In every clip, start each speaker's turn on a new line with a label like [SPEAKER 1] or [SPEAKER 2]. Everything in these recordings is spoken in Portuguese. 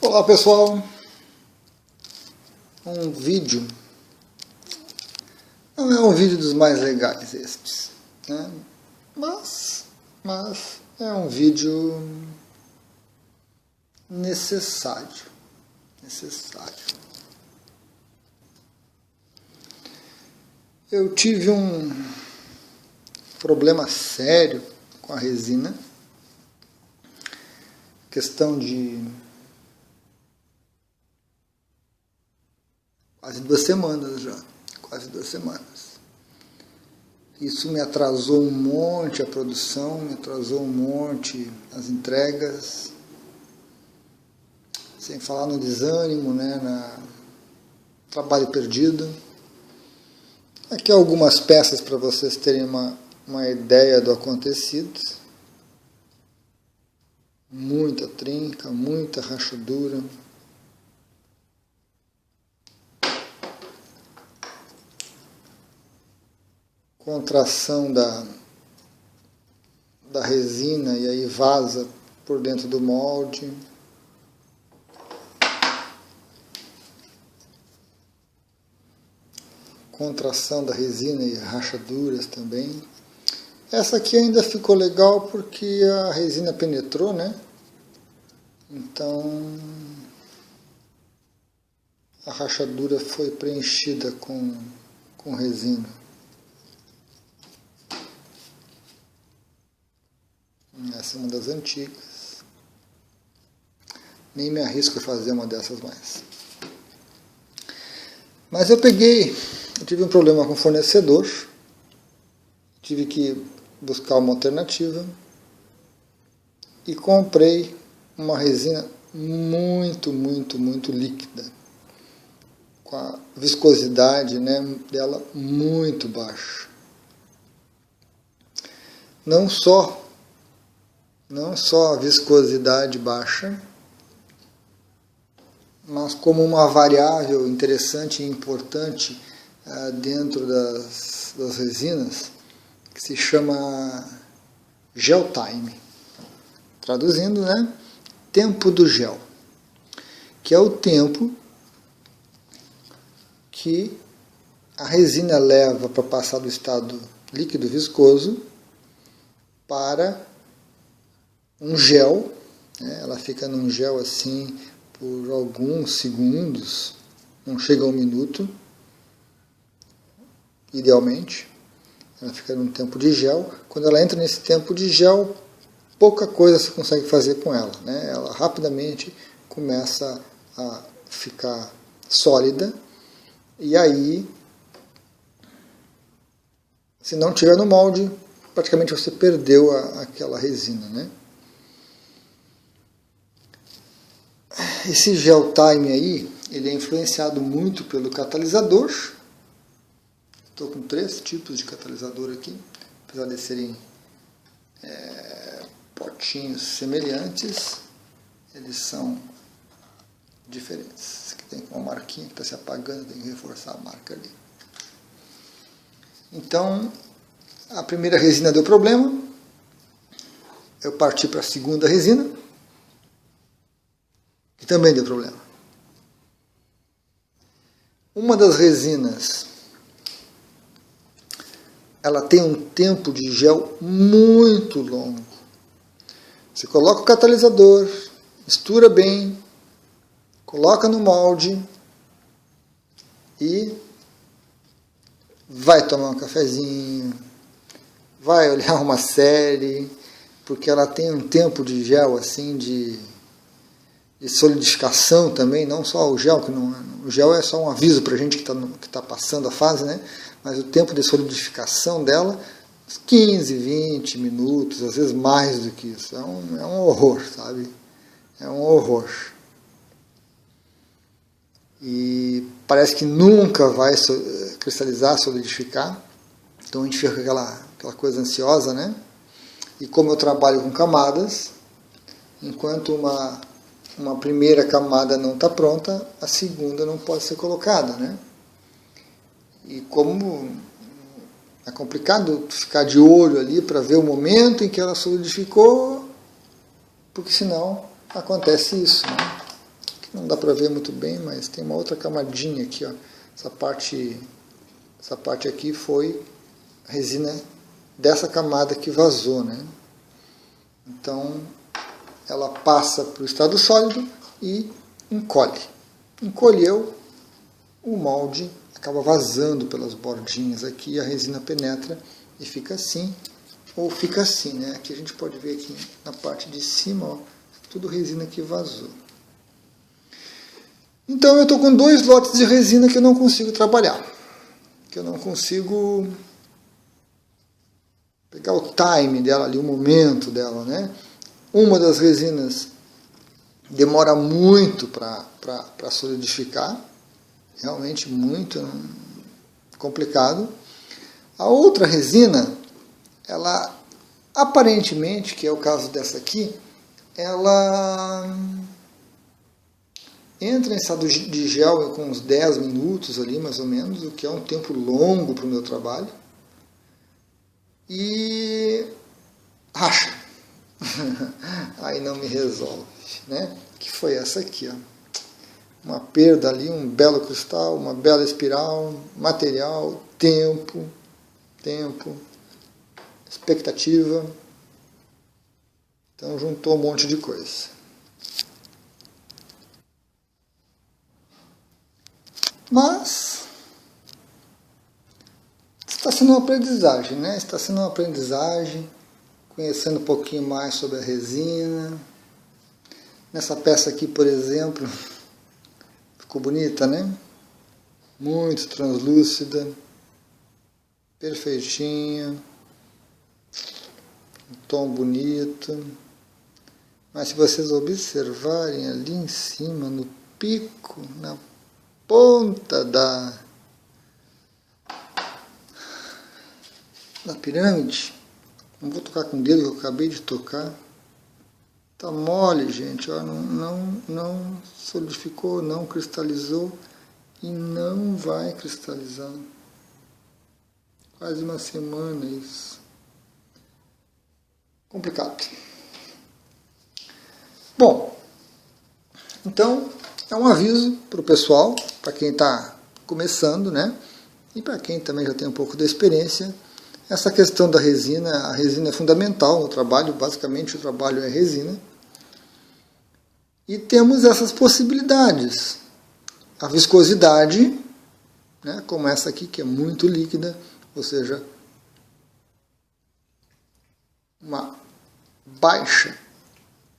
[SPEAKER 1] Olá pessoal, um vídeo, não é um vídeo dos mais legais estes, né? mas é um vídeo necessário. Eu tive um problema sério com a resina, questão de quase 2 semanas já, Isso me atrasou um monte a produção, me atrasou um monte as entregas, sem falar no desânimo, né, no trabalho perdido. Aqui algumas peças para vocês terem uma ideia do acontecido. Muita trinca, muita rachadura. Contração da resina e aí vaza por dentro do molde. Contração da resina e rachaduras também. Essa aqui ainda ficou legal porque a resina penetrou, né? Então a rachadura foi preenchida com resina. Essa é uma das antigas. Nem me arrisco a fazer uma dessas mais. Mas eu tive um problema com o fornecedor. Tive que buscar uma alternativa. E comprei uma resina muito líquida. Com a viscosidade, né, dela muito baixa. Não só a viscosidade baixa, mas como uma variável interessante e importante dentro das resinas, que se chama gel time. Traduzindo, né? Tempo do gel, que é o tempo que a resina leva para passar do estado líquido viscoso para um gel, né? Ela fica num gel assim por alguns segundos, não chega a 1 minuto, idealmente. Ela fica num tempo de gel. Quando ela entra nesse tempo de gel, pouca coisa se consegue fazer com ela, né? Ela rapidamente começa a ficar sólida, e aí, se não tiver no molde, praticamente você perdeu aquela resina, né? Esse gel time aí, ele é influenciado muito pelo catalisador. Estou com 3 tipos de catalisador aqui, apesar de serem potinhos semelhantes, eles são diferentes. Esse aqui tem uma marquinha que está se apagando, tem que reforçar a marca ali. Então, a primeira resina deu problema, eu parti para a segunda resina, que também deu problema. Uma das resinas, ela tem um tempo de gel muito longo. Você coloca o catalisador, mistura bem, coloca no molde e vai tomar um cafezinho, vai olhar uma série, porque ela tem um tempo de gel assim de solidificação também, não só o gel, o gel é só um aviso para a gente que tá passando a fase, né? Mas o tempo de solidificação dela, 15, 20 minutos, às vezes mais do que isso. É um horror, sabe? É um horror. E parece que nunca vai cristalizar, solidificar. Então a gente fica com aquela coisa ansiosa, né? E como eu trabalho com camadas, enquanto uma primeira camada não está pronta, a segunda não pode ser colocada, né? E como é complicado ficar de olho ali para ver o momento em que ela solidificou, porque senão acontece isso, né? não dá para ver muito bem, mas tem uma outra camadinha aqui, ó. Essa parte aqui foi a resina dessa camada que vazou, né? Então, ela passa para o estado sólido e encolhe. Encolheu, o molde acaba vazando pelas bordinhas aqui, a resina penetra e fica assim, ou fica assim, né? Aqui a gente pode ver aqui na parte de cima, ó, tudo resina que vazou. Então eu estou com 2 lotes de resina que eu não consigo trabalhar, que eu não consigo pegar o time dela ali, o momento dela, né? Uma das resinas demora muito para solidificar, realmente muito complicado. A outra resina, ela aparentemente, que é o caso dessa aqui, ela entra em estado de gel com uns 10 minutos ali, mais ou menos, o que é um tempo longo para o meu trabalho. E racha. Aí não me resolve, né? Que foi essa aqui, ó. Uma perda ali, um belo cristal, uma bela espiral, material, tempo, expectativa. Então juntou um monte de coisa. Mas está sendo uma aprendizagem, né? Está sendo uma aprendizagem, conhecendo um pouquinho mais sobre a resina. Nessa peça aqui, por exemplo, ficou bonita, né? Muito translúcida, perfeitinha, um tom bonito. Mas se vocês observarem ali em cima, no pico, na ponta da pirâmide, não vou tocar com o dedo que eu acabei de tocar, tá mole, gente, ó, não solidificou, não cristalizou e não vai cristalizar. Quase uma semana isso. Complicado. Bom, então é um aviso para o pessoal, para quem está começando, né? E para quem também já tem um pouco de experiência. Essa questão da resina, a resina é fundamental no trabalho, basicamente o trabalho é resina. E temos essas possibilidades. A viscosidade, né, como essa aqui, que é muito líquida, ou seja, uma baixa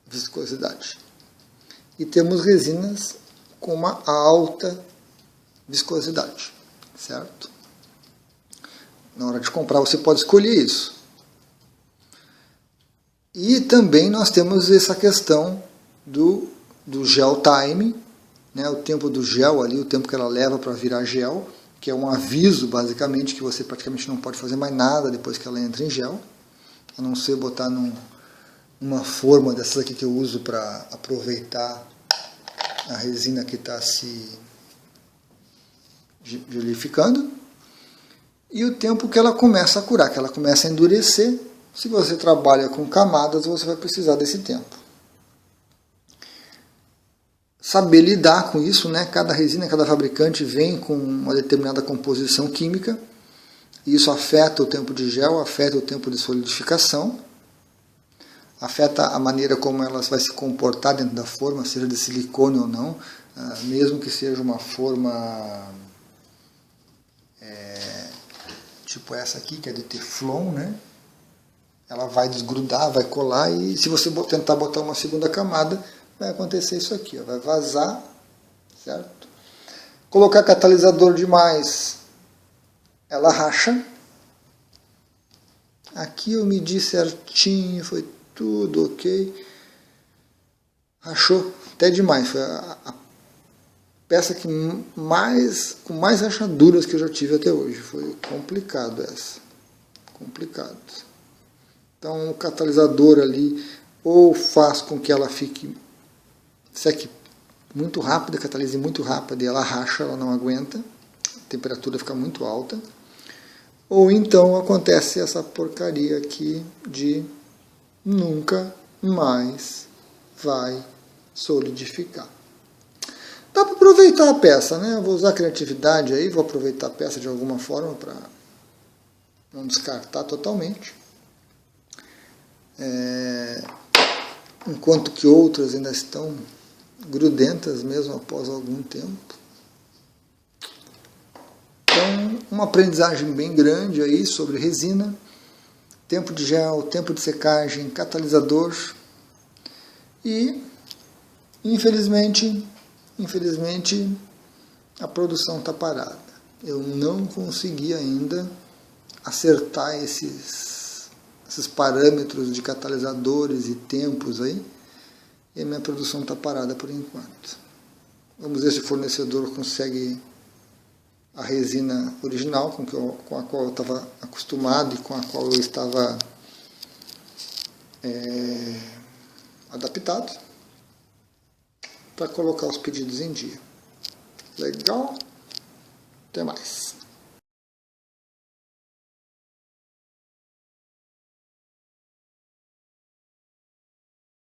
[SPEAKER 1] viscosidade. E temos resinas com uma alta viscosidade, certo? Na hora de comprar você pode escolher isso. E também nós temos essa questão do gel time, né, o tempo do gel ali, o tempo que ela leva para virar gel, que é um aviso basicamente que você praticamente não pode fazer mais nada depois que ela entra em gel, a não ser botar numa forma dessas aqui que eu uso para aproveitar a resina que está se gelificando. E o tempo que ela começa a curar, que ela começa a endurecer. Se você trabalha com camadas, você vai precisar desse tempo. Saber lidar com isso, né? Cada resina, cada fabricante vem com uma determinada composição química. E isso afeta o tempo de gel, afeta o tempo de solidificação, afeta a maneira como ela vai se comportar dentro da forma, seja de silicone ou não, mesmo que seja uma forma tipo essa aqui, que é de teflon, né? Ela vai desgrudar, vai colar, e se você tentar botar uma segunda camada, vai acontecer isso aqui, ó, vai vazar, certo? Colocar catalisador demais, ela racha. Aqui eu medi certinho, foi tudo ok. Rachou até demais, foi a peça que com mais rachaduras que eu já tive até hoje. Foi complicado essa. Complicado. Então o catalisador ali ou faz com que ela seque muito rápido, catalise muito rápido e ela racha, ela não aguenta, a temperatura fica muito alta. Ou então acontece essa porcaria aqui de nunca mais vai solidificar. Dá para aproveitar a peça, né? Eu vou usar a criatividade aí, vou aproveitar a peça de alguma forma para não descartar totalmente. Enquanto que outras ainda estão grudentas mesmo após algum tempo. Então, uma aprendizagem bem grande aí sobre resina, tempo de gel, tempo de secagem, catalisador e, infelizmente, a produção está parada. Eu não consegui ainda acertar esses parâmetros de catalisadores e tempos aí, e a minha produção está parada por enquanto. Vamos ver se o fornecedor consegue a resina original com a qual eu estava acostumado e com a qual eu estava adaptado, para colocar os pedidos em dia. Legal? Até mais.